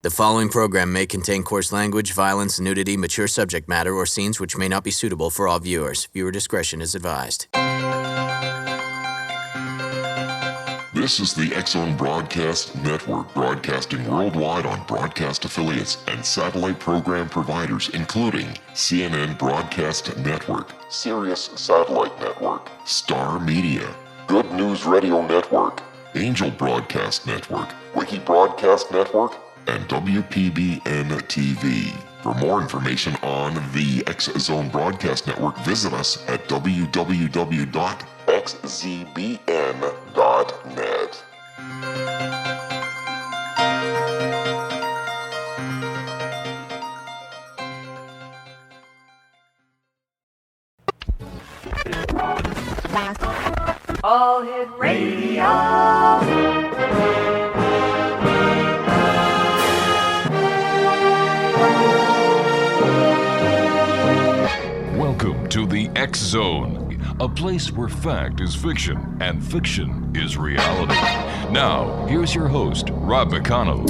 The following program may contain coarse language, violence, nudity, mature subject matter, or scenes which may not be suitable for all viewers. Viewer discretion is advised. This is the X-Zone Broadcast Network, broadcasting worldwide on broadcast affiliates and satellite program providers, including CNN Broadcast Network, Sirius Satellite Network, Star Media, Good News Radio Network, Angel Broadcast Network, Wiki Broadcast Network, and WPBN TV. For more information on the X-Zone Broadcast Network, visit us at www.xzbn.net. All Hit Radio. Welcome to the X-Zone, a place where fact is fiction and fiction is reality. Now, here's your host, Rob McConnell.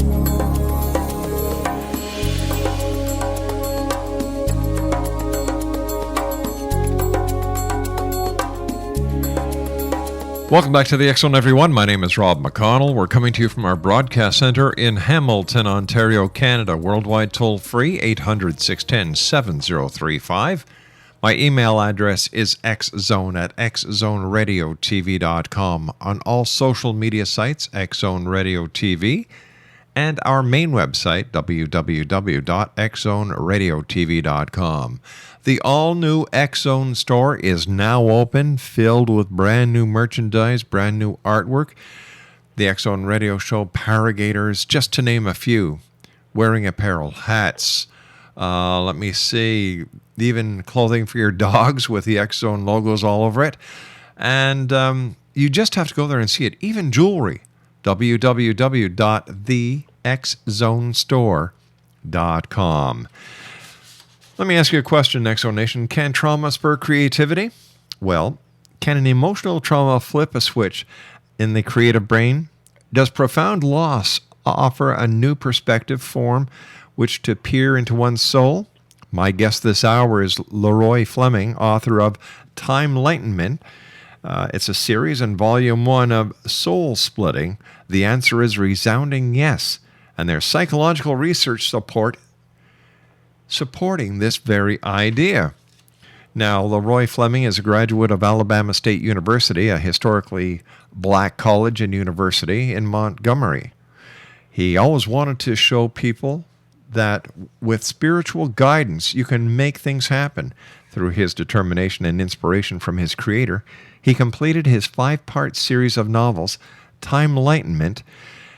Welcome back to the X-Zone, everyone. My name is Rob McConnell. We're coming to you from our broadcast center in Hamilton, Ontario, Canada. Worldwide toll-free, 800-610-7035. My email address is xzone@xzoneradiotv.com. On all social media sites, X-Zone Radio TV, and our main website, www.xzoneradiotv.com. The all-new X-Zone store is now open, filled with brand new merchandise, brand new artwork. The X-Zone Radio Show Paragators, just to name a few. Wearing apparel, hats, let me see, even clothing for your dogs with the X-Zone logos all over it. And you just have to go there and see it. Even jewelry, www.thexzonestore.com. Let me ask you a question, X-Zone Nation. Can trauma spur creativity? Well, can an emotional trauma flip a switch in the creative brain? Does profound loss offer a new perspective form which to peer into one's soul? My guest this hour is LEROY Fleming, author of Enlightenment. It's a series in Volume 1 of Soul Splitting. The answer is resounding yes, and there's psychological research supporting this very idea. Now, LEROY Fleming is a graduate of Alabama State University, a historically black college and university in Montgomery. He always wanted to show people that with spiritual guidance, you can make things happen. Through his determination and inspiration from his creator, he completed his 5-part series of novels, Enlightenment,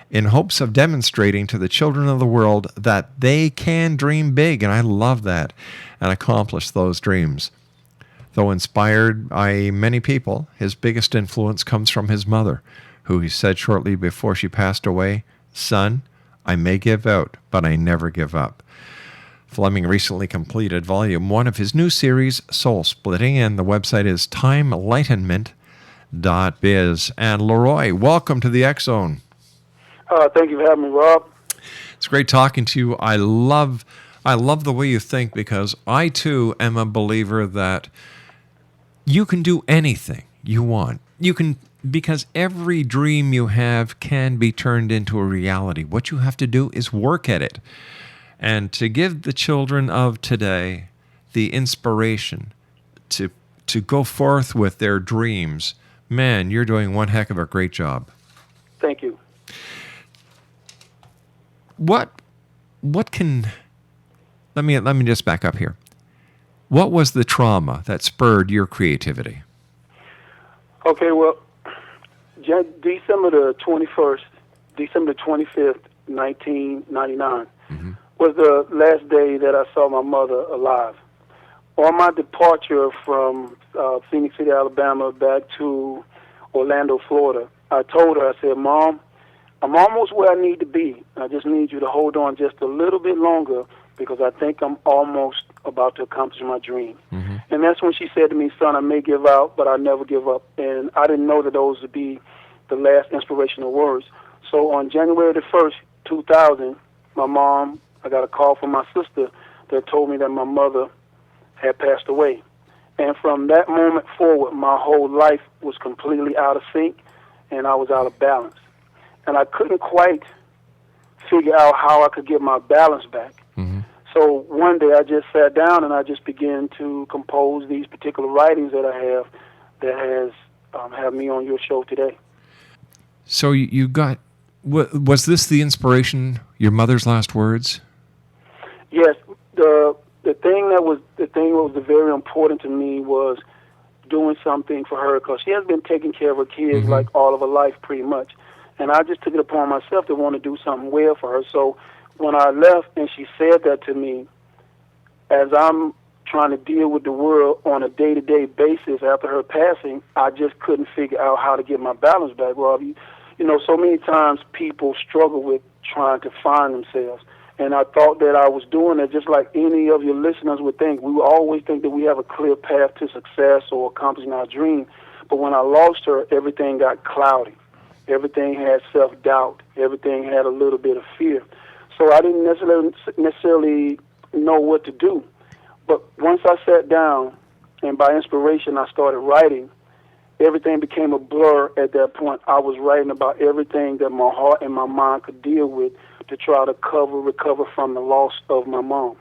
in hopes of demonstrating to the children of the world that they can dream big, and I love that, and accomplish those dreams. Though inspired by many people, his biggest influence comes from his mother, who he said shortly before she passed away, "Son, I may give out, but I never give up." Fleming recently completed Volume 1 of his new series, Soul Splitting, and the website is timelightment.biz. And LEROY, welcome to the X-Zone. Thank you for having me, Rob. It's great talking to you. I love the way you think, because I, too, am a believer that you can do anything you want. You can, because every dream you have can be turned into a reality. What you have to do is work at it. And to give the children of today the inspiration to go forth with their dreams, man, you're doing one heck of a great job. Thank you. What can, let me just back up here. What was the trauma that spurred your creativity? Okay, well, December the 25th, 1999, was the last day that I saw my mother alive. On my departure from Phoenix City, Alabama, back to Orlando, Florida, I told her, I said, "Mom, I'm almost where I need to be. I just need you to hold on just a little bit longer, because I think I'm almost about to accomplish my dream." Mm-hmm. And that's when she said to me, "Son, I may give out, but I never give up." And I didn't know that those would be the last inspirational words. So on January the 1st, 2000, my mom, I got a call from my sister that told me that my mother had passed away. And from that moment forward, my whole life was completely out of sync, and I was out of balance. And I couldn't quite figure out how I could get my balance back. So one day I just sat down and I just began to compose these particular writings that I have that has have me on your show today. So you got, was this the inspiration, your mother's last words? Yes. The thing that was very important to me was doing something for her, because she has been taking care of her kids like all of her life pretty much. And I just took it upon myself to want to do something well for her. So when I left and she said that to me, as I'm trying to deal with the world on a day-to-day basis after her passing, I just couldn't figure out how to get my balance back. Well, you know, so many times people struggle with trying to find themselves. And I thought that I was doing it just like any of your listeners would think. We would always think that we have a clear path to success or accomplishing our dream. But when I lost her, everything got cloudy. Everything had self-doubt. Everything had a little bit of fear. So I didn't necessarily know what to do. But once I sat down and by inspiration I started writing, everything became a blur at that point. I was writing about everything that my heart and my mind could deal with to try to recover from the loss of my mom.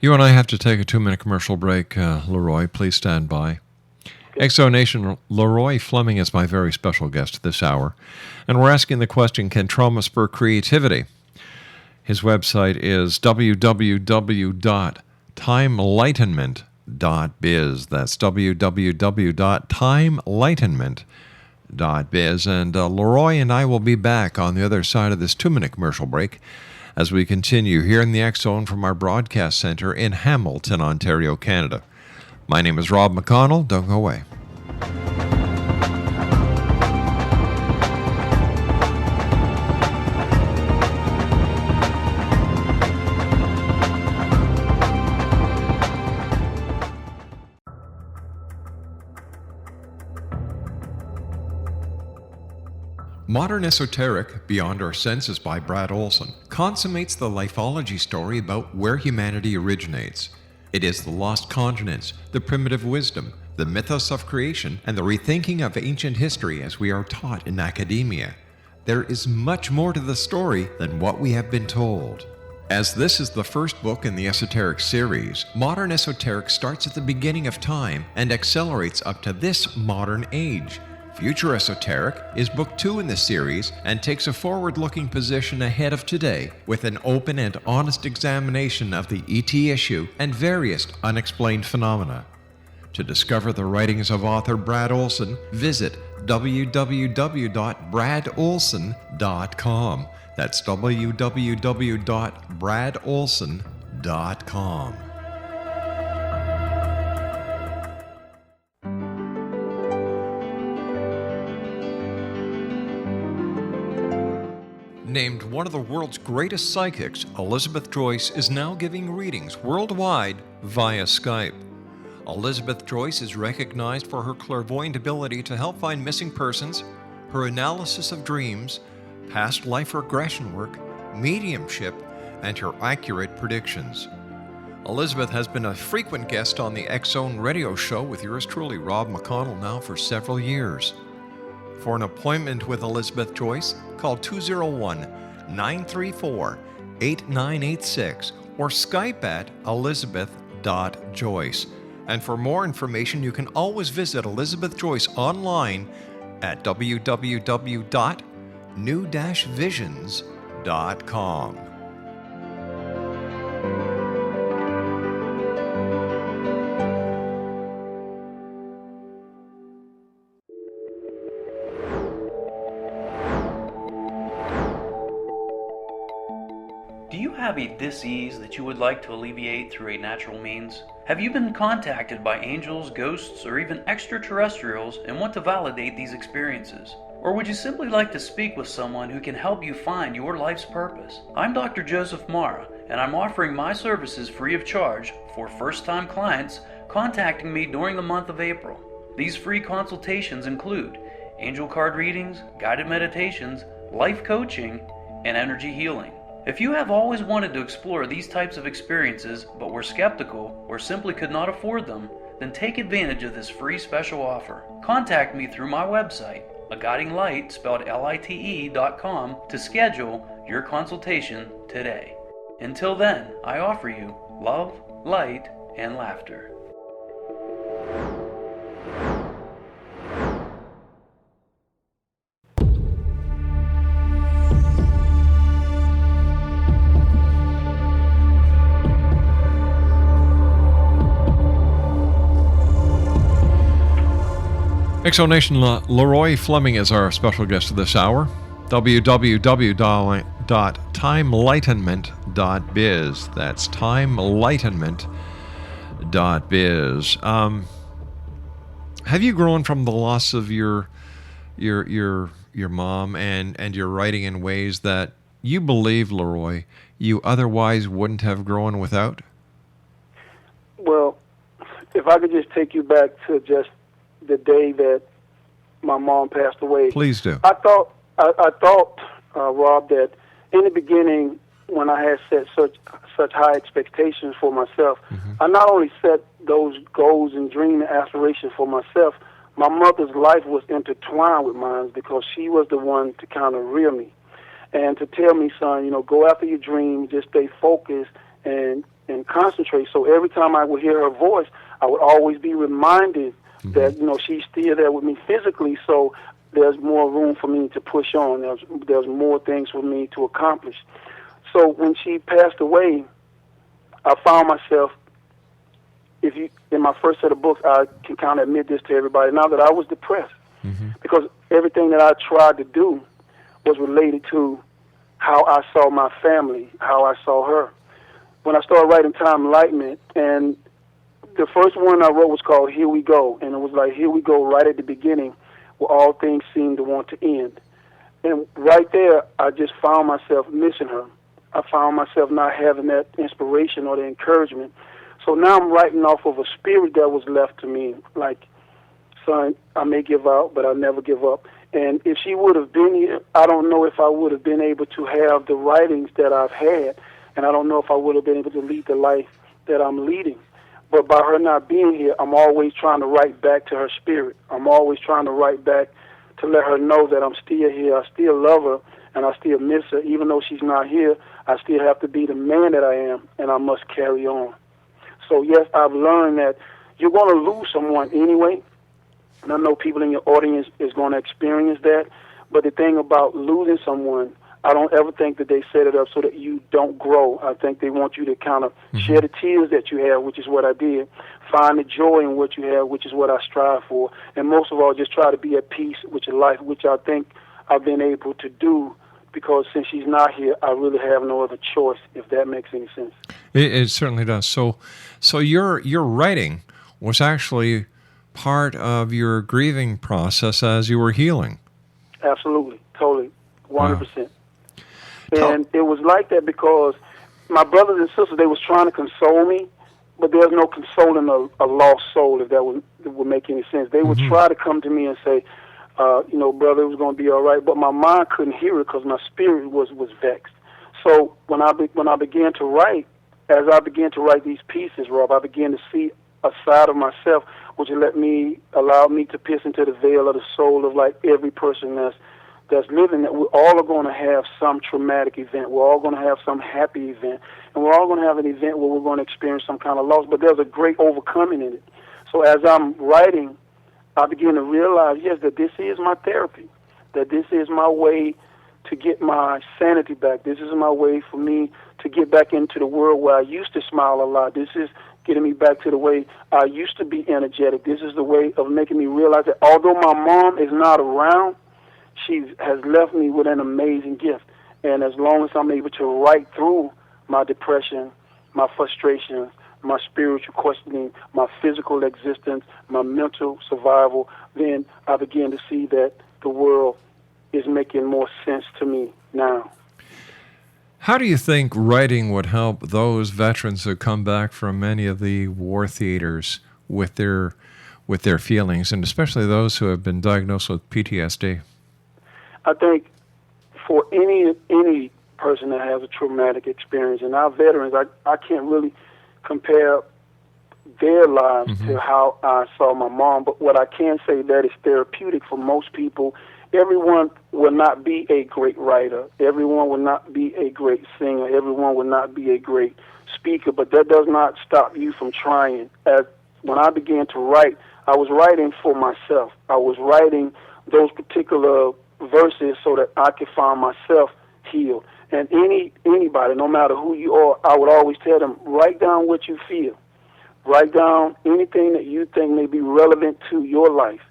You and I have to take a 2-minute commercial break. LEROY, please stand by. Exo Nation, LEROY Fleming is my very special guest this hour, and we're asking the question, can trauma spur creativity? His website is www.timeenlightenment.biz. That's www.timeenlightenment.biz. And LEROY and I will be back on the other side of this 2-minute commercial break as we continue here in the X Zone from our broadcast center in Hamilton, Ontario, Canada. My name is Rob McConnell. Don't go away. Modern Esoteric, Beyond Our Senses by Brad Olson, consummates the lifeology story about where humanity originates. It is the lost continents, the primitive wisdom, the mythos of creation, and the rethinking of ancient history as we are taught in academia. There is much more to the story than what we have been told. As this is the first book in the Esoteric series, Modern Esoteric starts at the beginning of time and accelerates up to this modern age. Future Esoteric is book 2 in the series and takes a forward-looking position ahead of today with an open and honest examination of the ET issue and various unexplained phenomena. To discover the writings of author Brad Olson, visit www.bradolson.com. That's www.bradolson.com. Named one of the world's greatest psychics, Elizabeth Joyce is now giving readings worldwide via Skype. Elizabeth Joyce is recognized for her clairvoyant ability to help find missing persons, her analysis of dreams, past life regression work, mediumship, and her accurate predictions. Elizabeth has been a frequent guest on the X Zone radio show with yours truly, Rob McConnell, now for several years. For an appointment with Elizabeth Joyce, call 201-934-8986 or Skype at elizabeth.joyce. And for more information, you can always visit Elizabeth Joyce online at www.new-visions.com. Do you have a dis-ease that you would like to alleviate through a natural means? Have you been contacted by angels, ghosts, or even extraterrestrials and want to validate these experiences? Or would you simply like to speak with someone who can help you find your life's purpose? I'm Dr. Joseph Mara, and I'm offering my services free of charge for first-time clients contacting me during the month of April. These free consultations include angel card readings, guided meditations, life coaching, and energy healing. If you have always wanted to explore these types of experiences but were skeptical or simply could not afford them, then take advantage of this free special offer. Contact me through my website, aguidinglight, spelled LITE.com, to schedule your consultation today. Until then, I offer you love, light, and laughter. Exonation Leroy Fleming is our special guest of this hour. www.timelightenment.biz. That's timelightenment.biz. Have you grown from the loss of your mom and your writing in ways that you believe, Leroy, you otherwise wouldn't have grown without? Well, if I could just take you back to just the day that my mom passed away. Please do. I thought, Rob, that in the beginning, when I had set such high expectations for myself, I not only set those goals and dreams and aspirations for myself, my mother's life was intertwined with mine because she was the one to kind of rear me and to tell me, son, go after your dreams, just stay focused and concentrate. So every time I would hear her voice, I would always be reminded that she's still there with me physically, so there's more room for me to push on. There's more things for me to accomplish. So when she passed away, I found myself, in my first set of books, I can kind of admit this to everybody now, that I was depressed because everything that I tried to do was related to how I saw my family, how I saw her. When I started writing Time Enlightenment, and the first one I wrote was called Here We Go, and it was like, here we go right at the beginning where all things seem to want to end. And right there, I just found myself missing her. I found myself not having that inspiration or the encouragement. So now I'm writing off of a spirit that was left to me, like, son, I may give out, but I'll never give up. And if she would have been here, I don't know if I would have been able to have the writings that I've had, and I don't know if I would have been able to lead the life that I'm leading. But by her not being here, I'm always trying to write back to her spirit. I'm always trying to write back to let her know that I'm still here. I still love her, and I still miss her. Even though she's not here, I still have to be the man that I am, and I must carry on. So, yes, I've learned that you're going to lose someone anyway. And I know people in your audience is going to experience that. But the thing about losing someone, I don't ever think that they set it up so that you don't grow. I think they want you to kind of share the tears that you have, which is what I did. Find the joy in what you have, which is what I strive for. And most of all, just try to be at peace with your life, which I think I've been able to do, because since she's not here, I really have no other choice, if that makes any sense. It certainly does. So your writing was actually part of your grieving process as you were healing. Absolutely, totally, 100%. Wow. And it was like that because my brothers and sisters, they was trying to console me, but there's no consoling a lost soul, if that would make any sense. They would try to come to me and say, brother, it was going to be all right, but my mind couldn't hear it because my spirit was vexed. So when I began to write, as I began to write these pieces, Rob, I began to see a side of myself which allowed me to pierce into the veil of the soul of like every person that's living, that we all are going to have some traumatic event. We're all going to have some happy event. And we're all going to have an event where we're going to experience some kind of loss. But there's a great overcoming in it. So as I'm writing, I begin to realize, yes, that this is my therapy, that this is my way to get my sanity back. This is my way for me to get back into the world where I used to smile a lot. This is getting me back to the way I used to be energetic. This is the way of making me realize that although my mom is not around, she has left me with an amazing gift. And as long as I'm able to write through my depression, my frustration, my spiritual questioning, my physical existence, my mental survival, then I begin to see that the world is making more sense to me now. How do you think writing would help those veterans who come back from many of the war theaters with their feelings, and especially those who have been diagnosed with PTSD? I think for any person that has a traumatic experience. And our veterans, I can't really compare their lives to how I saw my mom, but what I can say that is therapeutic for most people. Everyone will not be a great writer. Everyone will not be a great singer. Everyone will not be a great speaker, but that does not stop you from trying. As when I began to write, I was writing for myself. I was writing those particular verses so that I could find myself healed. And anybody, no matter who you are, I would always tell them, write down what you feel. Write down anything that you think may be relevant to your life.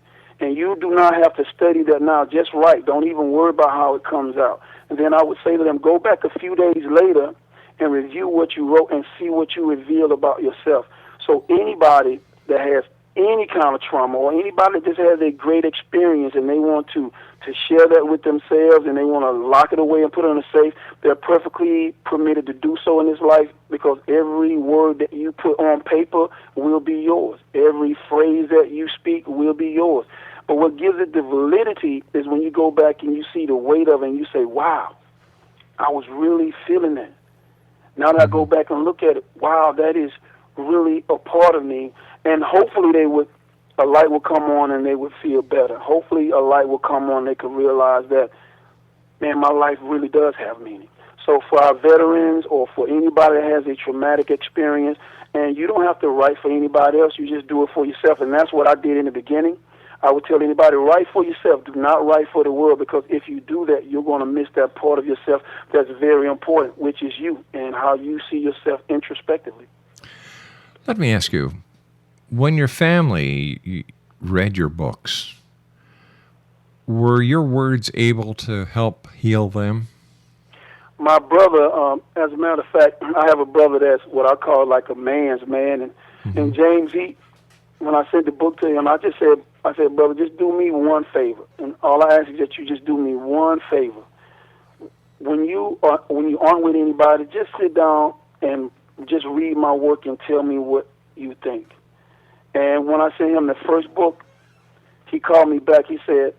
And you do not have to study that now. Just write. Don't even worry about how it comes out. And then I would say to them, go back a few days later and review what you wrote and see what you reveal about yourself. So anybody that has any kind of trauma or anybody that just has a great experience and they want to share that with themselves and they want to lock it away and put it in a safe, they're perfectly permitted to do so in this life, because every word that you put on paper will be yours. Every phrase that you speak will be yours. But what gives it the validity is when you go back and you see the weight of it and you say, wow, I was really feeling that. Now that I go back and look at it, wow, that is really a part of me. And hopefully a light will come on and they would feel better. Hopefully a light will come on and they can realize that, man, my life really does have meaning. So for our veterans or for anybody that has a traumatic experience, and you don't have to write for anybody else, you just do it for yourself. And that's what I did in the beginning. I would tell anybody, write for yourself. Do not write for the world, because if you do that, you're going to miss that part of yourself that's very important, which is you and how you see yourself introspectively. Let me ask you, when your family read your books, were your words able to help heal them? My brother, as a matter of fact, I have a brother that's what I call like a man's man. And James, when I sent the book to him, I said, brother, just do me one favor. And all I ask is that you just do me one favor. When you aren't with anybody, just sit down and just read my work and tell me what you think. And when I sent him the first book, he called me back. He said,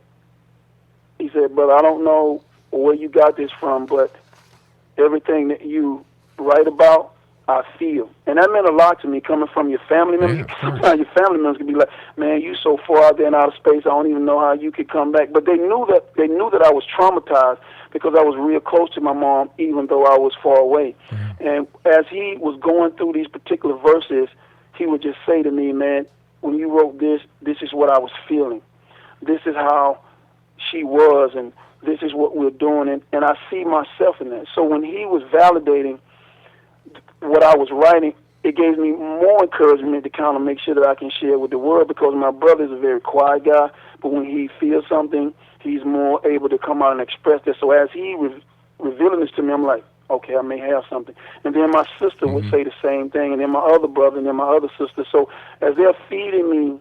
brother, I don't know where you got this from, but everything that you write about, I feel. And that meant a lot to me, coming from your family members. Yeah, sometimes your family members can be like, man, you so far out there in outer space, I don't even know how you could come back. But they knew that I was traumatized because I was real close to my mom, even though I was far away. And as he was going through these particular verses, he would just say to me, man, when you wrote this is what I was feeling. This is how she was, and this is what we're doing. And I see myself in that. So when he was validating what I was writing, it gave me more encouragement to kind of make sure that I can share with the world, because my brother is a very quiet guy, but when he feels something, he's more able to come out and express that. So as he was revealing this to me, I'm like, okay, I may have something. And then my sister would say the same thing, and then my other brother, and then my other sister. So as they're feeding me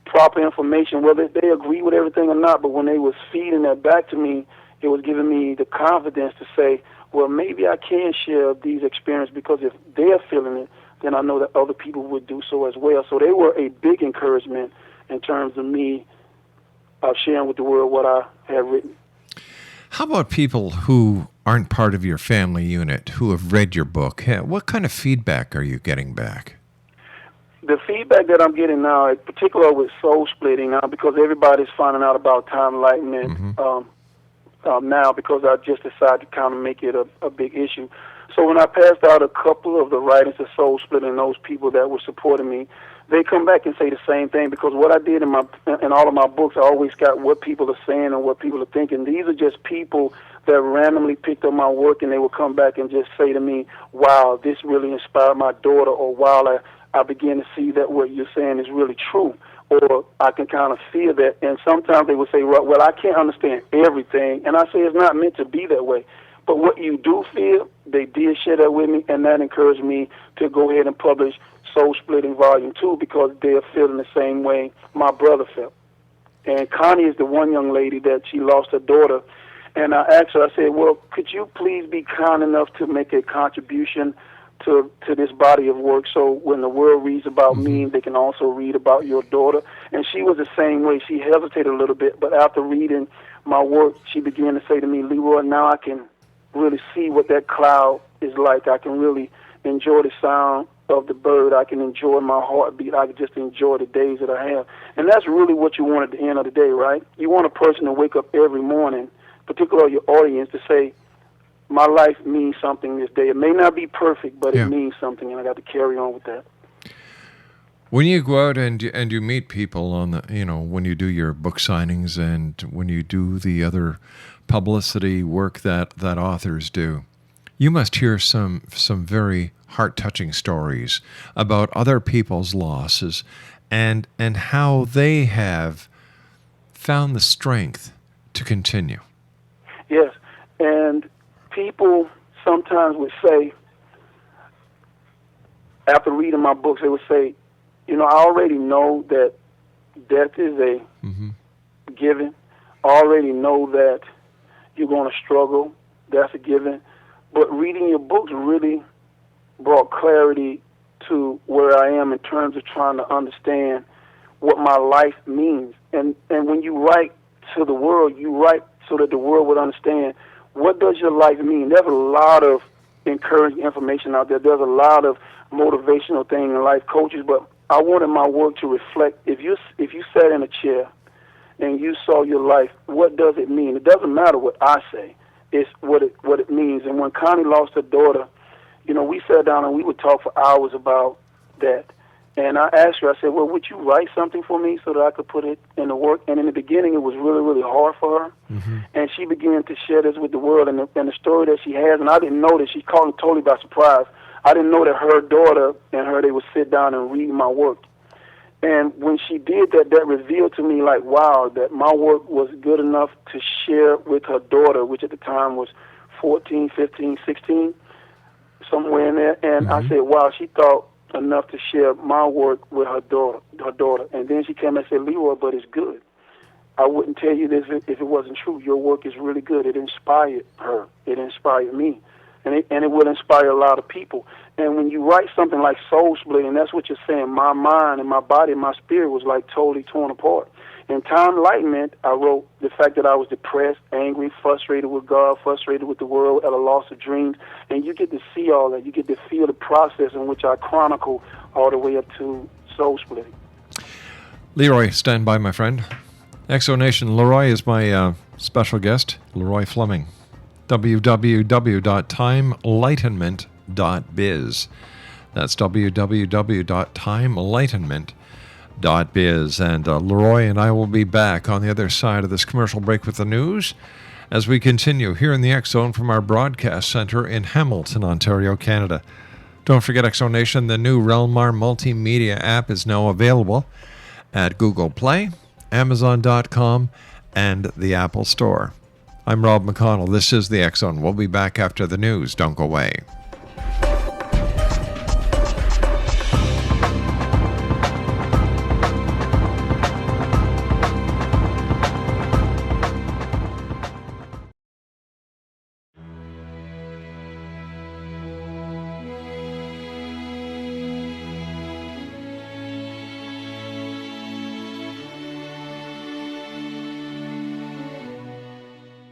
proper information, whether they agree with everything or not, but when they was feeding that back to me, it was giving me the confidence to say, well, maybe I can share these experiences, because if they're feeling it, then I know that other people would do so as well. So they were a big encouragement in terms of me sharing with the world what I had written. How about people who aren't part of your family unit, who have read your book? What kind of feedback are you getting back? The feedback that I'm getting now, in particular with soul splitting now, because everybody's finding out about time enlightenment now, because I just decided to kind of make it a big issue. So when I passed out a couple of the writings of soul splitting, those people that were supporting me, they come back and say the same thing, because what I did in all of my books, I always got what people are saying and what people are thinking. These are just people that randomly picked up my work, and they would come back and just say to me, wow, this really inspired my daughter, or wow, I began to see that what you're saying is really true, or I can kind of feel that. And sometimes they would say, well, I can't understand everything, and I say it's not meant to be that way. But what you do feel, they did share that with me, and that encouraged me to go ahead and publish Soul Splitting Volume 2, because they're feeling the same way my brother felt. And Connie is the one young lady that she lost her daughter. And I asked her, I said, well, could you please be kind enough to make a contribution to this body of work, so when the world reads about me, they can also read about your daughter? And she was the same way. She hesitated a little bit, but after reading my work, she began to say to me, Leroy, now I can really see what that cloud is like. I can really enjoy the sound of the bird. I can enjoy my heartbeat. I can just enjoy the days that I have. And that's really what you want at the end of the day, right? You want a person to wake up every morning, particularly your audience, to say, my life means something this day. It may not be perfect, but it means something, and I got to carry on with that. When you go out and you meet people on the, when you do your book signings and when you do the other publicity work that authors do, you must hear some very heart-touching stories about other people's losses and how they have found the strength to continue. Yes, and people sometimes would say, after reading my books, they would say, I already know that death is a given. I already know that you're going to struggle. That's a given. But reading your books really brought clarity to where I am in terms of trying to understand what my life means. And when you write to the world, you write so that the world would understand, what does your life mean? There's a lot of encouraging information out there. There's a lot of motivational things in life coaches, but I wanted my work to reflect, if you sat in a chair and you saw your life, what does it mean? It doesn't matter what I say. It's what it means. And when Connie lost her daughter, we sat down and we would talk for hours about that. And I asked her, I said, well, would you write something for me so that I could put it in the work? And in the beginning, it was really, really hard for her. And she began to share this with the world and the story that she has. And I didn't know that. She caught me totally by surprise. I didn't know that her daughter and her, they would sit down and read my work. And when she did that, that revealed to me, like, wow, that my work was good enough to share with her daughter, which at the time was 14, 15, 16, somewhere in there. And I said, wow, she thought enough to share my work with her daughter. And then she came and said, Leroy, but it's good. I wouldn't tell you this if it wasn't true. Your work is really good. It inspired her. It inspired me. And it will inspire a lot of people. And when you write something like Soul Splitting, that's what you're saying. My mind and my body and my spirit was like totally torn apart. In Time Enlightenment, I wrote the fact that I was depressed, angry, frustrated with God, frustrated with the world, at a loss of dreams. And you get to see all that. You get to feel the process in which I chronicle all the way up to Soul Splitting. Leroy, stand by, my friend. Exonation, Leroy is my special guest, Leroy Fleming. www.timeenlightenment.biz. That's www.timeenlightenment.biz. And Leroy and I will be back on the other side of this commercial break with the news as we continue here in the X Zone from our broadcast center in Hamilton, Ontario, Canada. Don't forget, Exonation, the new REL-MAR multimedia app is now available at Google Play, Amazon.com, and the Apple Store. I'm Rob McConnell. This is the X Zone. We'll be back after the news. Don't go away.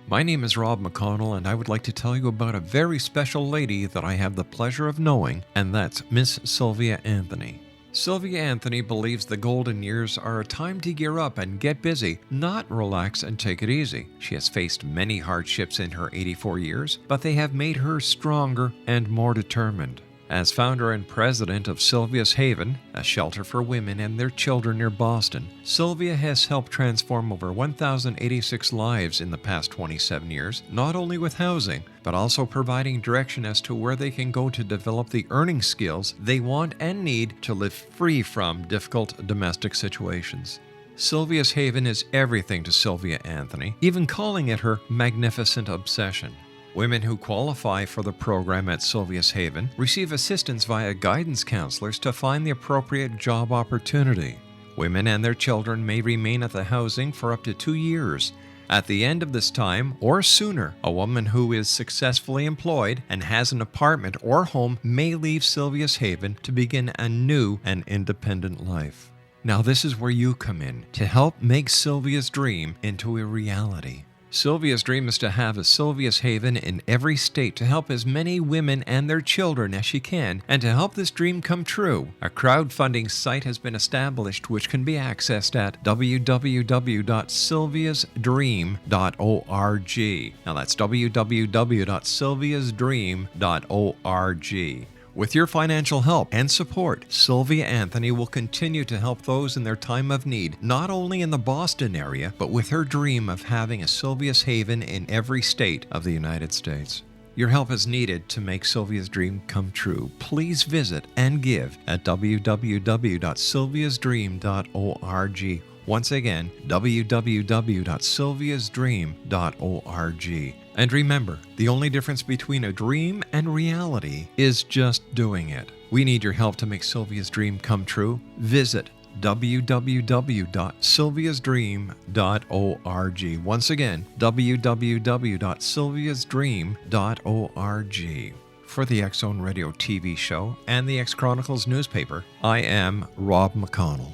My name is Rob McConnell, and I would like to tell you about a very special lady that I have the pleasure of knowing, and that's Miss Sylvia Anthony. Sylvia Anthony believes the golden years are a time to gear up and get busy, not relax and take it easy. She has faced many hardships in her 84 years, but they have made her stronger and more determined. As founder and president of Sylvia's Haven, a shelter for women and their children near Boston, Sylvia has helped transform over 1,086 lives in the past 27 years, not only with housing, but also providing direction as to where they can go to develop the earning skills they want and need to live free from difficult domestic situations. Sylvia's Haven is everything to Sylvia Anthony, even calling it her magnificent obsession. Women who qualify for the program at Sylvia's Haven receive assistance via guidance counselors to find the appropriate job opportunity. Women and their children may remain at the housing for up to 2 years. At the end of this time, or sooner, a woman who is successfully employed and has an apartment or home may leave Sylvia's Haven to begin a new and independent life. Now this is where you come in to help make Sylvia's dream into a reality. Sylvia's dream is to have a Sylvia's Haven in every state to help as many women and their children as she can, and to help this dream come true. A crowdfunding site has been established which can be accessed at www.sylviasdream.org. Now that's www.sylviasdream.org. With your financial help and support, Sylvia Anthony will continue to help those in their time of need, not only in the Boston area, but with her dream of having a Sylvia's Haven in every state of the United States. Your help is needed to make Sylvia's dream come true. Please visit and give at www.sylviasdream.org. Once again, www.sylviasdream.org. And remember, the only difference between a dream and reality is just doing it. We need your help to make Sylvia's dream come true. Visit www.sylviasdream.org. Once again, www.sylviasdream.org. For the X Zone Radio TV show and the X Chronicles newspaper, I am Rob McConnell.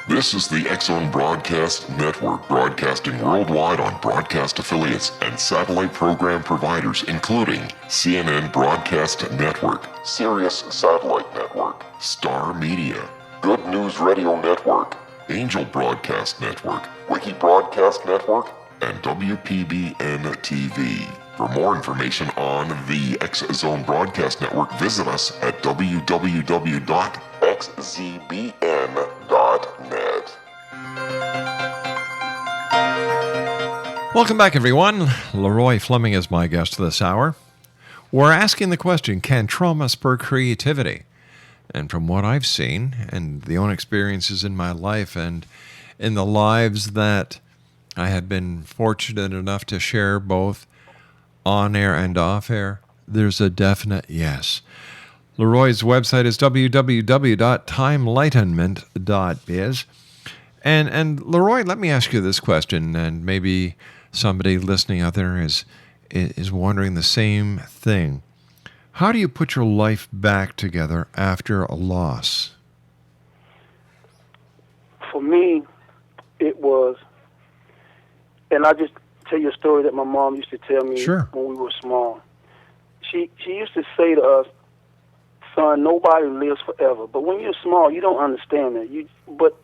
This is the X Zone Broadcast Network, broadcasting worldwide on broadcast affiliates and satellite program providers, including CNN Broadcast Network, Sirius Satellite Network, Star Media, Good News Radio Network, Angel Broadcast Network, Wiki Broadcast Network, and WPBN TV. For more information on the X Zone Broadcast Network, visit us at www.xzbn.net. Welcome back, everyone. LEROY Fleming is my guest this hour. We're asking the question, can trauma spur creativity? And from what I've seen and the own experiences in my life and in the lives that I have been fortunate enough to share both on air and off air, there's a definite yes. LEROY's website is www.timelightnment.biz. And LEROY, let me ask you this question, and maybe somebody listening out there is wondering the same thing. How do you put your life back together after a loss? For me, it was, and I just tell you a story that my mom used to tell me when we were small. She used to say to us, son, nobody lives forever. But when you're small, you don't understand that. But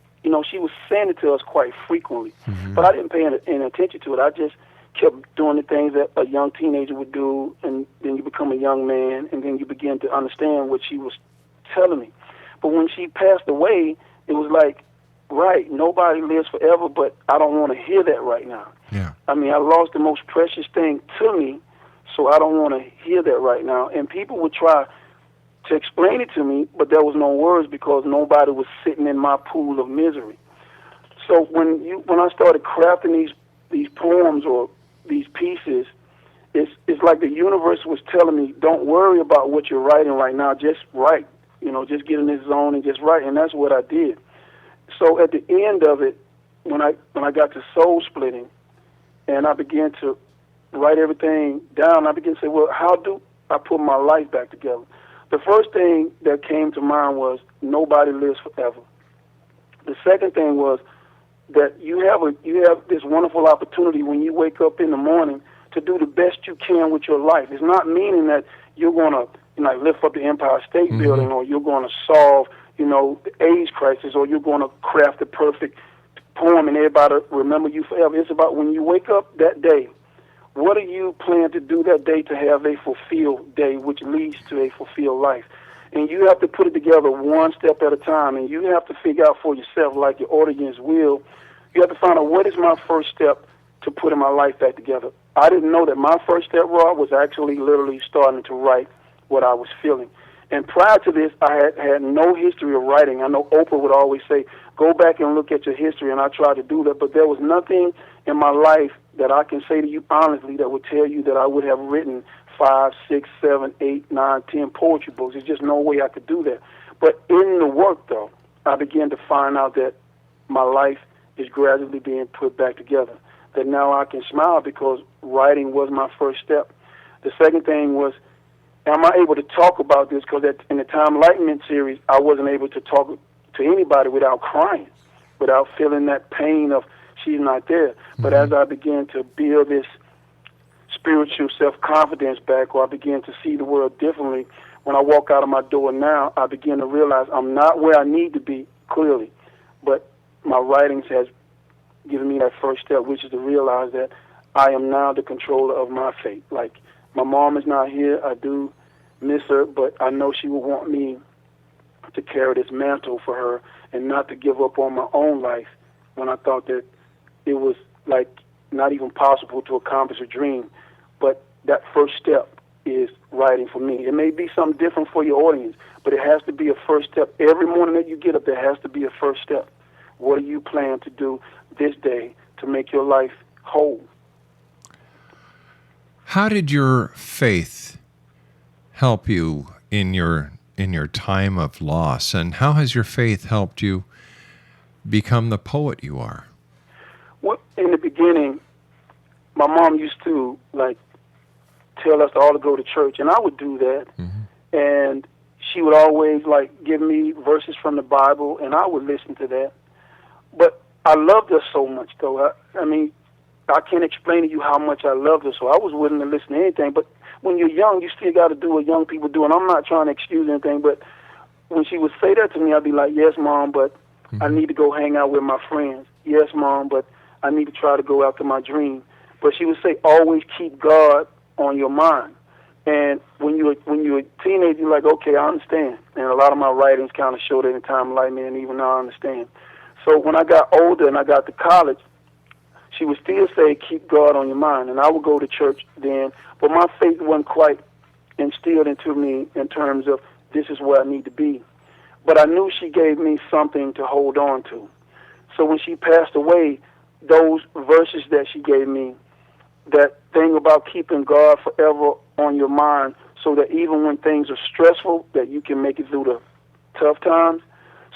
she was saying it to us quite frequently. Mm-hmm. But I didn't pay any attention to it. I just kept doing the things that a young teenager would do, and then you become a young man, and then you begin to understand what she was telling me. But when she passed away, it was like, right, nobody lives forever, but I don't want to hear that right now. Yeah. I mean, I lost the most precious thing to me, so I don't want to hear that right now. And people would try to explain it to me, but there was no words because nobody was sitting in my pool of misery. So when I started crafting these poems or these pieces, it's like the universe was telling me, don't worry about what you're writing right now, just write. Just get in this zone and just write, and that's what I did. So at the end of it, when I got to soul splitting, and I began to write everything down, I began to say, well, how do I put my life back together? The first thing that came to mind was nobody lives forever. The second thing was that you have this wonderful opportunity when you wake up in the morning to do the best you can with your life. It's not meaning that you're going to lift up the Empire State Mm-hmm. Building, or you're going to solve the AIDS crisis, or you're going to craft the perfect poem and everybody remember you forever. It's about when you wake up that day, what do you plan to do that day to have a fulfilled day, which leads to a fulfilled life? And you have to put it together one step at a time, and you have to figure out for yourself, like your audience will, you have to find out, what is my first step to putting my life back together? I didn't know that my first step, Rob, was actually literally starting to write what I was feeling. And prior to this, I had no history of writing. I know Oprah would always say, go back and look at your history, and I tried to do that, but there was nothing in my life that I can say to you honestly that would tell you that I would have written 5, 6, 7, 8, 9, 10 poetry books. There's just no way I could do that. But in the work, though, I began to find out that my life is gradually being put back together. That now I can smile because writing was my first step. The second thing was, am I able to talk about this? Because in the Enlightenment series, I wasn't able to talk to anybody without crying, without feeling that pain of she's not there. But as I began to build this spiritual self-confidence back, or I began to see the world differently, when I walk out of my door now, I begin to realize I'm not where I need to be, clearly. But my writings has given me that first step, which is to realize that I am now the controller of my fate. Like, my mom is not here. I do miss her, but I know she will want me to carry this mantle for her and not to give up on my own life when I thought that it was, like, not even possible to accomplish a dream. But that first step is writing for me. It may be something different for your audience, but it has to be a first step. Every morning that you get up, there has to be a first step. What do you plan to do this day to make your life whole? How did your faith help you in your time of loss, and how has your faith helped you become the poet you are? Well, in the beginning, my mom used to, like, tell us all to go to church, and I would do that. And she would always, like, give me verses from the Bible, and I would listen to that. But I loved her so much, though. I mean, I can't explain to you how much I loved her, so I was willing to listen to anything. But when you're young, you still got to do what young people do, and I'm not trying to excuse anything, but when she would say that to me, I'd be like, yes, Mom, but I need to go hang out with my friends. Yes, Mom, but I need to try to go after my dream. But she would say, always keep God on your mind. And when you're a teenager, you're like, okay, I understand. And a lot of my writings kind of showed it in time like me, and even now I understand. So when I got older and I got to college, she would still say, keep God on your mind. And I would go to church then, but my faith wasn't quite instilled into me in terms of this is where I need to be. But I knew she gave me something to hold on to. So when she passed away, those verses that she gave me, that thing about keeping God forever on your mind so that even when things are stressful, that you can make it through the tough times.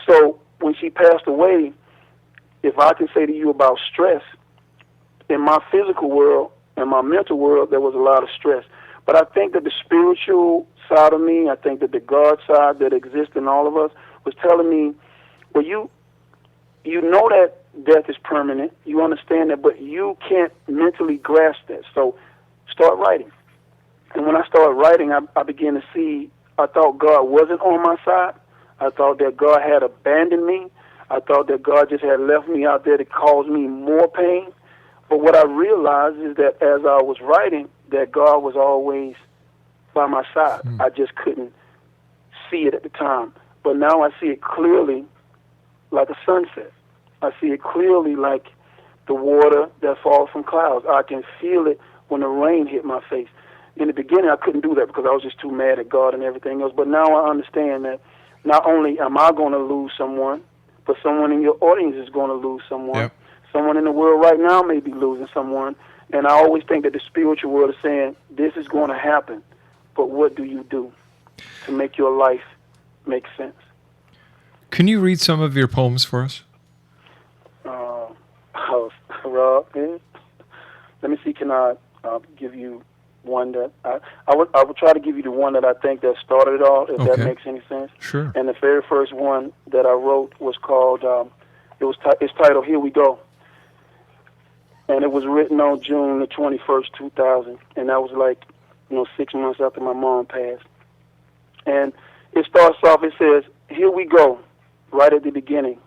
So when she passed away, if I can say to you about stress, in my physical world and my mental world, there was a lot of stress. But I think that the spiritual side of me, I think that the God side that exists in all of us was telling me, well, you know that death is permanent. You understand that, but you can't mentally grasp that. So start writing. And when I started writing, I began to see, I thought God wasn't on my side. I thought that God had abandoned me. I thought that God just had left me out there to cause me more pain. But what I realized is that as I was writing, that God was always by my side. I just couldn't see it at the time. But now I see it clearly like a sunset. I see it clearly like the water that falls from clouds. I can feel it when the rain hit my face. In the beginning, I couldn't do that because I was just too mad at God and everything else. But now I understand that not only am I going to lose someone, but someone in your audience is going to lose someone. Yep. Someone in the world right now may be losing someone. And I always think that the spiritual world is saying, this is going to happen, but what do you do to make your life make sense? Can you read some of your poems for us? Rob, let me see, can I give you one that, I would try to give you the one that I think that started it all, if that makes any sense. Sure. And the very first one that I wrote was called, it's titled, Here We Go. And it was written on June the 21st, 2000. And that was like, 6 months after my mom passed. And it starts off, it says, here we go, right at the beginning,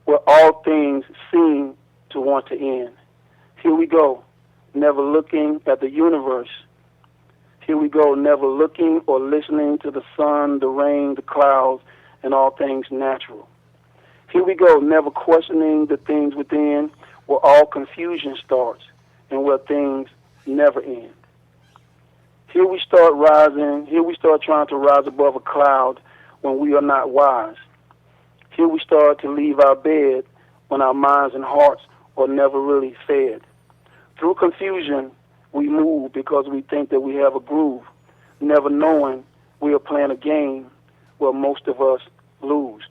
where all things seem to want to end. Here we go, never looking at the universe. Here we go, never looking or listening to the sun, the rain, the clouds, and all things natural. Here we go, never questioning the things within, where all confusion starts and where things never end. Here we start rising, here we start trying to rise above a cloud when we are not wise. Here we start to leave our bed when our minds and hearts are never really fed. Through confusion, we move because we think that we have a groove, never knowing we are playing a game where most of us lose.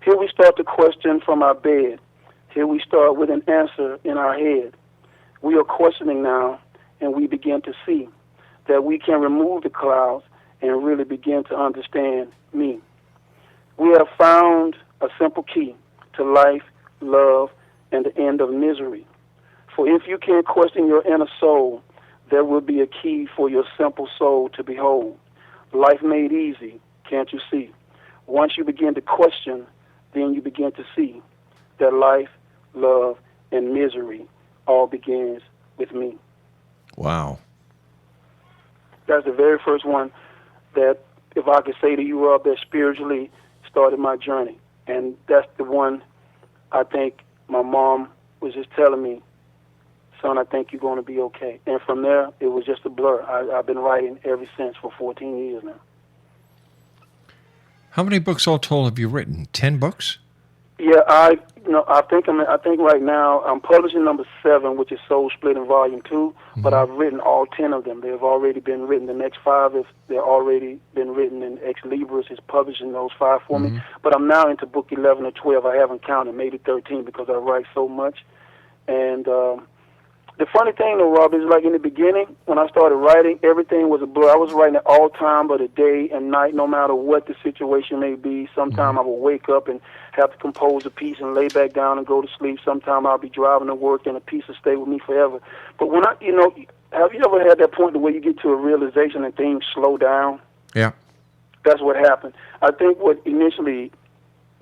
Here we start to question from our bed. Here we start with an answer in our head. We are questioning now, and we begin to see that we can remove the clouds and really begin to understand me. We have found a simple key to life, love, and the end of misery. For if you can question your inner soul, there will be a key for your simple soul to behold. Life made easy, can't you see? Once you begin to question, then you begin to see that life, love, and misery all begins with me. Wow. That's the very first one that, if I could say to you, Rob, that spiritually started my journey. And that's the one I think my mom was just telling me, son, I think you're going to be okay. And from there, it was just a blur. I've been writing ever since for 14 years now. How many books all told have you written? 10 books? Yeah, I think right now I'm publishing number 7, which is Soul Split in Volume 2. But I've written all 10 of them. They've already been written. The next 5 they're already been written, and Ex Libris is publishing those 5 for me. But I'm now into book 11 or 12. I haven't counted, maybe 13, because I write so much. And the funny thing, though, Rob, is like in the beginning, when I started writing, everything was a blur. I was writing at all time of the day and night, no matter what the situation may be. Sometimes I would wake up and have to compose a piece and lay back down and go to sleep. Sometimes I'll be driving to work and a piece will stay with me forever. But when have you ever had that point where you get to a realization and things slow down? Yeah. That's what happened. I think what initially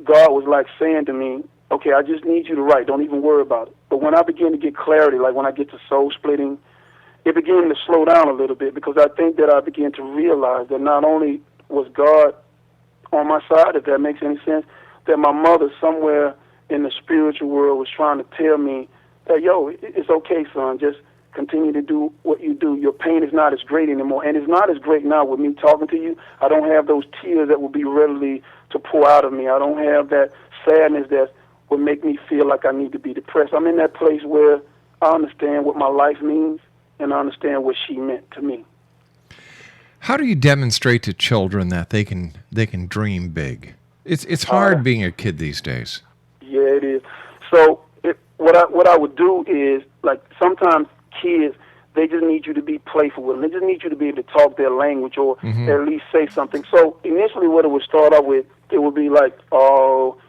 God was like saying to me, okay, I just need you to write. Don't even worry about it. But when I begin to get clarity, like when I get to soul splitting, it began to slow down a little bit, because I think that I began to realize that not only was God on my side, if that makes any sense, that my mother somewhere in the spiritual world was trying to tell me that, yo, it's okay, son, just continue to do what you do. Your pain is not as great anymore. And it's not as great now with me talking to you. I don't have those tears that will be readily to pour out of me. I don't have that sadness that would make me feel like I need to be depressed. I'm in that place where I understand what my life means, and I understand what she meant to me. How do you demonstrate to children that they can dream big? It's hard being a kid these days. Yeah, it is. So what I would do is, like, sometimes kids, they just need you to be playful with them. They just need you to be able to talk their language, or at least say something. So initially what it would start out with, it would be like, oh,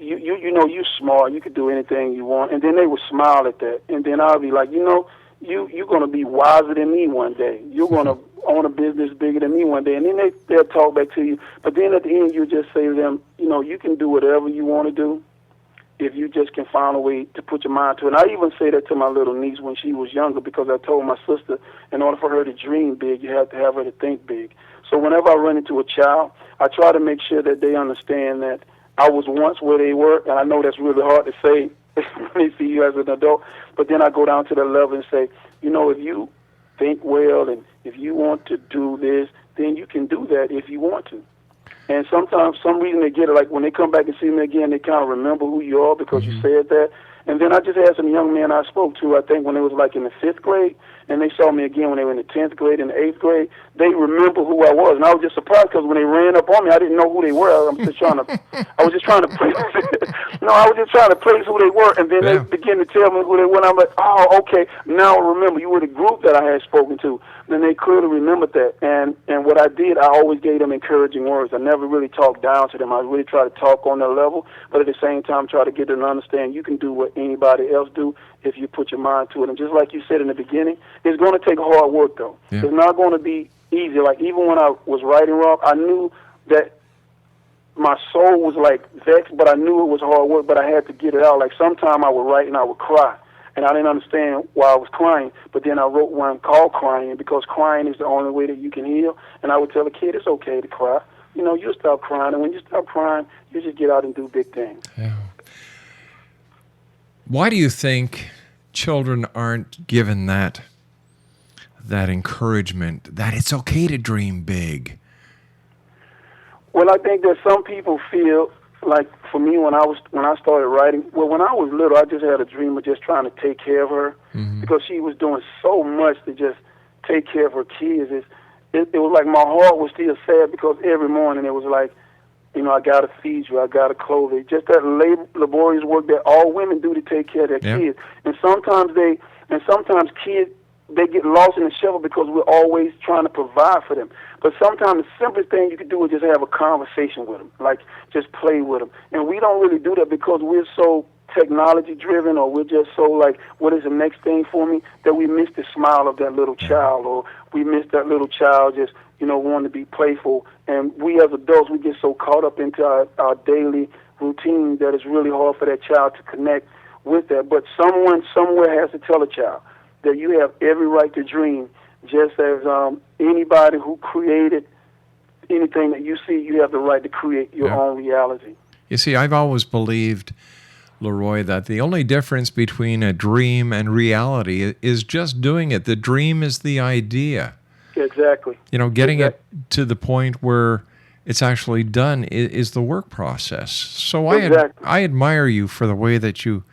you know, you smart, you could do anything you want. And then they would smile at that. And then I'll be like, you know, you're going to be wiser than me one day. You're going to own a business bigger than me one day. And then they'll talk back to you. But then at the end, you just say to them, you know, you can do whatever you want to do if you just can find a way to put your mind to it. And I even say that to my little niece when she was younger, because I told my sister, in order for her to dream big, you have to have her to think big. So whenever I run into a child, I try to make sure that they understand that I was once where they were, and I know that's really hard to say when they see you as an adult, but then I go down to the level and say, you know, if you think well and if you want to do this, then you can do that if you want to. And sometimes, some reason they get it, like when they come back and see me again, they kind of remember who you are because you said that. And then I just had some young men I spoke to, I think when they was like in the 5th grade, and they saw me again when they were in the 10th grade and the 8th grade. They remember who I was, and I was just surprised because when they ran up on me, I didn't know who they were. I was just trying to place. I was just trying to place who they were, and then they began to tell me who they were. And I'm like, oh, okay, now I remember. You were the group that I had spoken to. Then they clearly remembered that, and what I did, I always gave them encouraging words. I never really talked down to them. I really tried to talk on their level, but at the same time, try to get them to understand you can do what anybody else do if you put your mind to it. And just like you said in the beginning, it's going to take hard work, though. Yeah. It's not going to be easy. Like, even when I was writing, Rob, I knew that my soul was, like, vexed, but I knew it was hard work, but I had to get it out. Like, sometime I would write and I would cry, and I didn't understand why I was crying, but then I wrote one called Crying, because crying is the only way that you can heal. And I would tell a kid, it's okay to cry. You know, you'll stop crying, and when you stop crying, you just get out and do big things. Yeah. Why do you think children aren't given that encouragement that it's okay to dream big? Well, I think that some people feel like, for me, when I started writing, well, when I was little, I just had a dream of just trying to take care of her, because she was doing so much to just take care of her kids. It was like my heart was still sad, because every morning it was like, I got to feed you, I got to clothe you. Just that laborious work that all women do to take care of their kids. And sometimes kids, they get lost in the shuffle because we're always trying to provide for them. But sometimes the simplest thing you can do is just have a conversation with them, like just play with them. And we don't really do that because we're so technology driven, or we're just so like, what is the next thing for me, that we miss the smile of that little child, or we miss that little child just, wanting to be playful. And we as adults, we get so caught up into our daily routine that it's really hard for that child to connect with that. But someone somewhere has to tell a child that you have every right to dream, just as anybody who created anything that you see, you have the right to create your own reality. You see, I've always believed, LEROY, that the only difference between a dream and reality is just doing it. The dream is the idea. Exactly. Getting it to the point where it's actually done is the work process. So I admire you for the way that you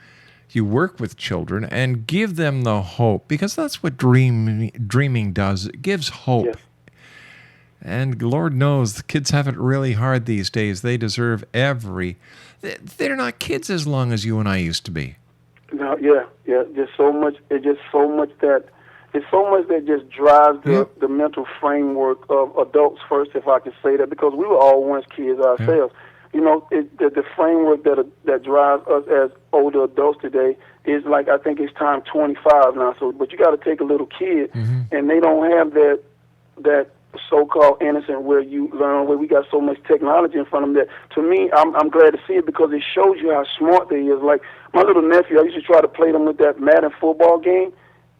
work with children and give them the hope, because that's what dreaming does. It gives hope. Yes. And Lord knows the kids have it really hard these days. They deserve they're not kids as long as you and I used to be. No, yeah. Just so much. It's so much that just drives the mental framework of adults first, if I could say that, because we were all once kids ourselves. The framework that drives us as older adults today is like, I think it's time 25 now. So, but you got to take a little kid, and they don't have that so-called innocent where you learn, where we got so much technology in front of them that, to me, I'm glad to see it, because it shows you how smart they is. Like my little nephew, I used to try to play them with that Madden football game.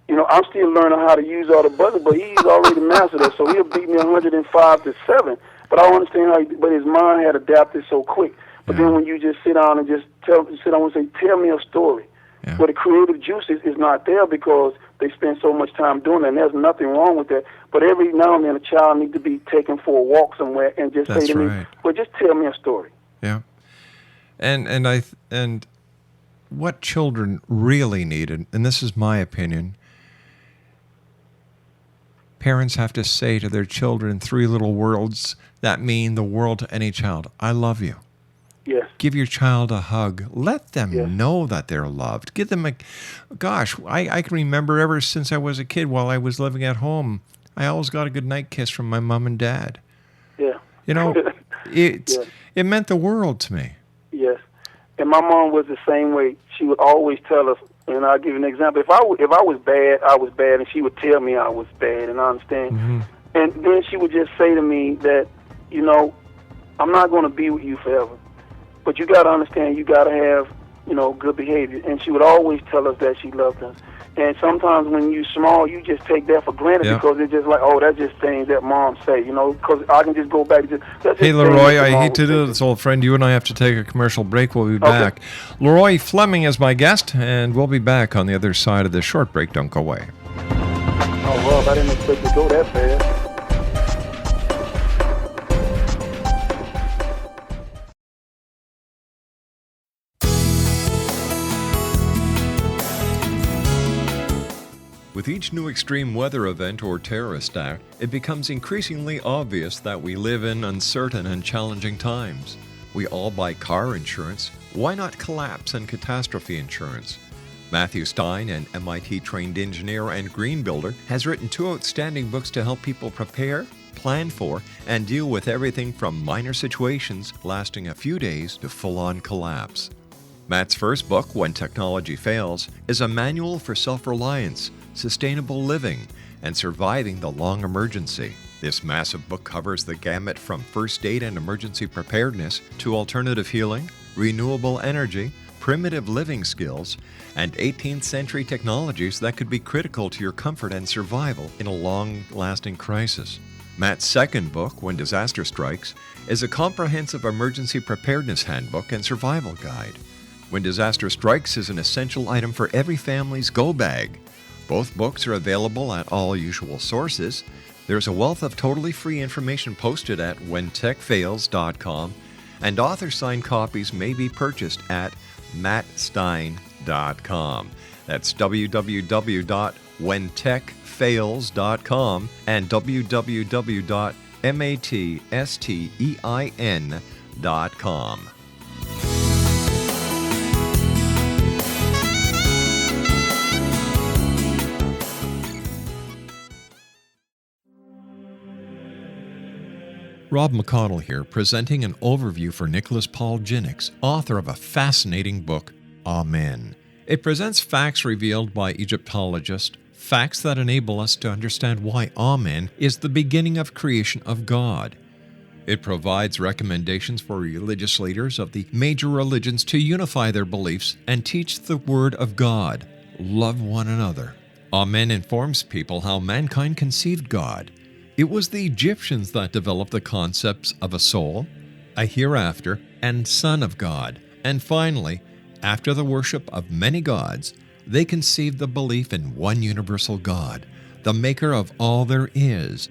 I'm still learning how to use all the buttons, but he's already mastered it, so he'll beat me 105-7. But I don't understand how. But his mind had adapted so quick. But then when you just sit down and say, tell me a story. Yeah. Well, the creative juice is not there because they spend so much time doing it, and there's nothing wrong with that. But every now and then, a child needs to be taken for a walk somewhere and just say to me, well, just tell me a story. Yeah. And what children really need, and this is my opinion, parents have to say to their children 3 little words that mean the world to any child. I love you. Yes. Give your child a hug. Let them know that they're loved. Give them I can remember ever since I was a kid, while I was living at home, I always got a good night kiss from my mom and dad. Yeah. It meant the world to me. Yes. And my mom was the same way. She would always tell us, and I'll give you an example. If I was bad, I was bad, and she would tell me I was bad, and I understand. Mm-hmm. And then she would just say to me that, I'm not going to be with you forever, but you got to understand, you got to have, good behavior. And she would always tell us that she loved us. And sometimes when you're small, you just take that for granted because it's just like, oh, that's just things that mom say, because I can just go back to just. Hey, LEROY, I hate to do this, old friend. You and I have to take a commercial break. We'll be back. LEROY Fleming is my guest, and we'll be back on the other side of this short break. Don't go away. Oh, Rob, I didn't expect to go that fast. With each new extreme weather event or terrorist act, it becomes increasingly obvious that we live in uncertain and challenging times. We all buy car insurance. Why not collapse and catastrophe insurance? Matthew Stein, an MIT-trained engineer and green builder, has written 2 outstanding books to help people prepare, plan for, and deal with everything from minor situations lasting a few days to full-on collapse. Matt's first book, When Technology Fails, is a manual for self-reliance, sustainable living, and surviving the long emergency. This massive book covers the gamut from first aid and emergency preparedness to alternative healing, renewable energy, primitive living skills, and 18th century technologies that could be critical to your comfort and survival in a long-lasting crisis. Matt's second book, When Disaster Strikes, is a comprehensive emergency preparedness handbook and survival guide. When Disaster Strikes is an essential item for every family's go bag. Both books are available at all usual sources. There's a wealth of totally free information posted at whentechfails.com, and author-signed copies may be purchased at mattstein.com. That's www.whentechfails.com and www.mattstein.com. authoritarian.com. Rob McConnell here, presenting an overview for Nicholas Paul Jennings, author of a fascinating book, Amen. It presents facts revealed by Egyptologists, facts that enable us to understand why Amen is the beginning of creation of God. It provides recommendations for religious leaders of the major religions to unify their beliefs and teach the Word of God. Love one another. Amen informs people how mankind conceived God. It was the Egyptians that developed the concepts of a soul, a hereafter, and Son of God. And finally, after the worship of many gods, they conceived the belief in one universal God, the maker of all there is.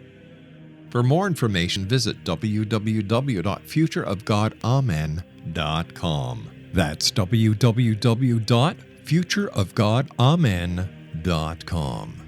For more information, visit www.futureofgodamen.com. That's www.futureofgodamen.com.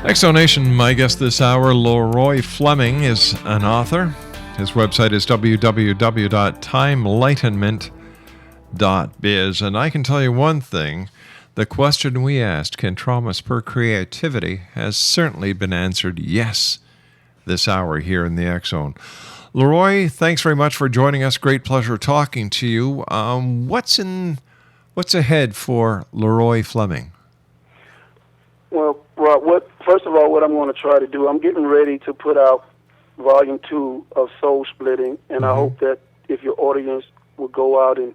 Exonation, my guest this hour, LEROY Fleming, is an author. His website is www.enlightenment.biz. And I can tell you one thing, the question we asked, can trauma spur creativity, has certainly been answered yes this hour here in the X Zone. LEROY, thanks very much for joining us. Great pleasure talking to you. What's ahead for LEROY Fleming? Well, Rob, first of all, what I'm going to try to do, I'm getting ready to put out Volume 2 of Soul Splitting, and I hope that if your audience will go out and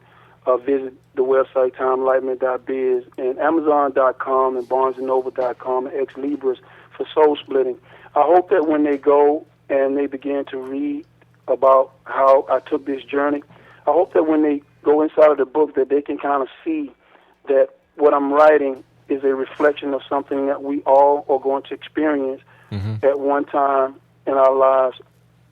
visit the website, enlightenment.biz, and Amazon.com, and BarnesandNoble.com, and Ex Libris for Soul Splitting. I hope that when they go and they begin to read about how I took this journey, I hope that when they go inside of the book that they can kind of see that what I'm writing is a reflection of something that we all are going to experience at one time in our lives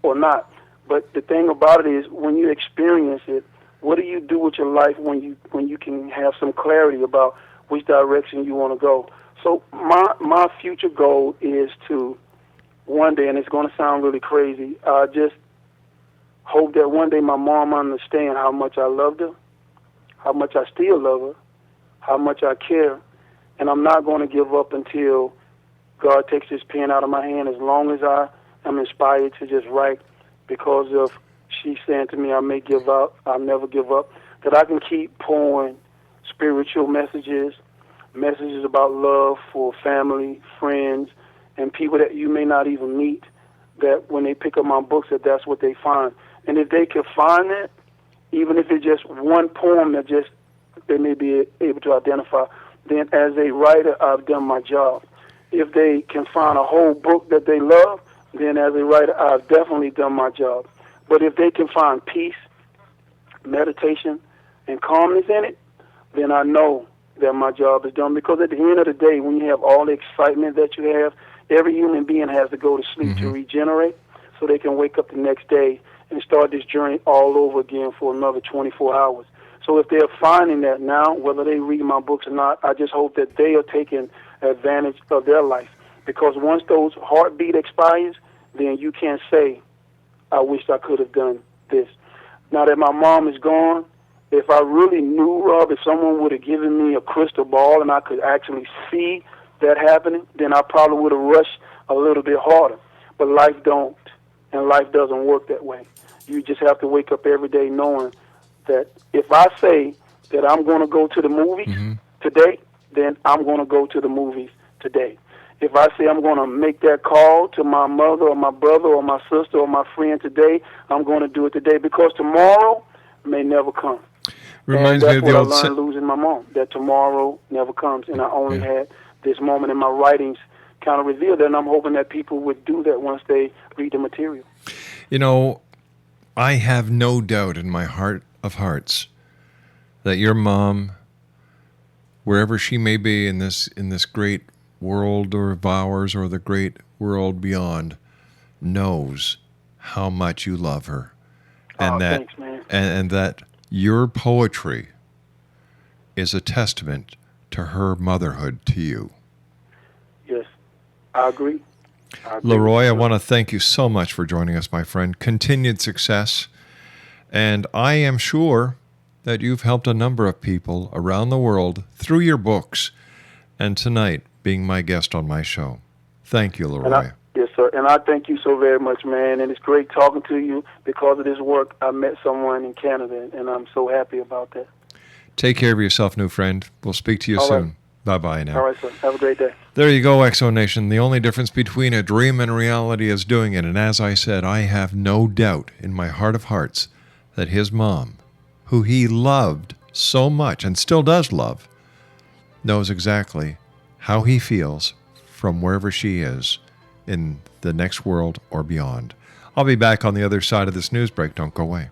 or not. But the thing about it is, when you experience it, what do you do with your life when you can have some clarity about which direction you want to go? So my future goal is to one day, and it's going to sound really crazy, I just hope that one day my mom understand how much I loved her, how much I still love her, how much I care, and I'm not going to give up until God takes this pen out of my hand, as long as I am inspired to just write, because of she's saying to me, I may give up, I'll never give up, that I can keep pouring spiritual messages about love for family, friends, and people that you may not even meet, that when they pick up my books, that's what they find. And if they can find that, even if it's just one poem that just they may be able to identify, then as a writer, I've done my job. If they can find a whole book that they love, then as a writer, I've definitely done my job. But if they can find peace, meditation, and calmness in it, then I know that my job is done. Because at the end of the day, when you have all the excitement that you have, every human being has to go to sleep to regenerate so they can wake up the next day and start this journey all over again for another 24 hours. So if they're finding that now, whether they read my books or not, I just hope that they are taking advantage of their life. Because once those heartbeat expires, then you can't say, I wish I could have done this. Now that my mom is gone, if I really knew, Rob, if someone would have given me a crystal ball and I could actually see that happening, then I probably would have rushed a little bit harder. But life don't, and life doesn't work that way. You just have to wake up every day knowing that if I say that I'm going to go to the movies today, then I'm going to go to the movies today. If I say I'm going to make that call to my mother or my brother or my sister or my friend today, I'm going to do it today, because tomorrow may never come. Reminds and me that's of the what old I learned losing my mom, that tomorrow never comes. And I only had this moment in my writings kind of revealed that, and I'm hoping that people would do that once they read the material. You know, I have no doubt in my heart of hearts that your mom, wherever she may be in this great world of ours or the great world beyond, knows how much you love her, and Thanks, man. and that your poetry is a testament to her motherhood to you. Yes, I agree. LEROY, I want to thank you so much for joining us, my friend. Continued success. And I am sure that you've helped a number of people around the world through your books and tonight being my guest on my show. Thank you, LEROY. Yes, sir. And I thank you so very much, man. And it's great talking to you. Because of this work, I met someone in Canada, and I'm so happy about that. Take care of yourself, new friend. We'll speak to you soon. Right. Bye-bye now. All right, sir. Have a great day. There you go, Exo Nation. The only difference between a dream and reality is doing it. And as I said, I have no doubt in my heart of hearts that his mom, who he loved so much and still does love, knows exactly how he feels from wherever she is in the next world or beyond. I'll be back on the other side of this news break. Don't go away.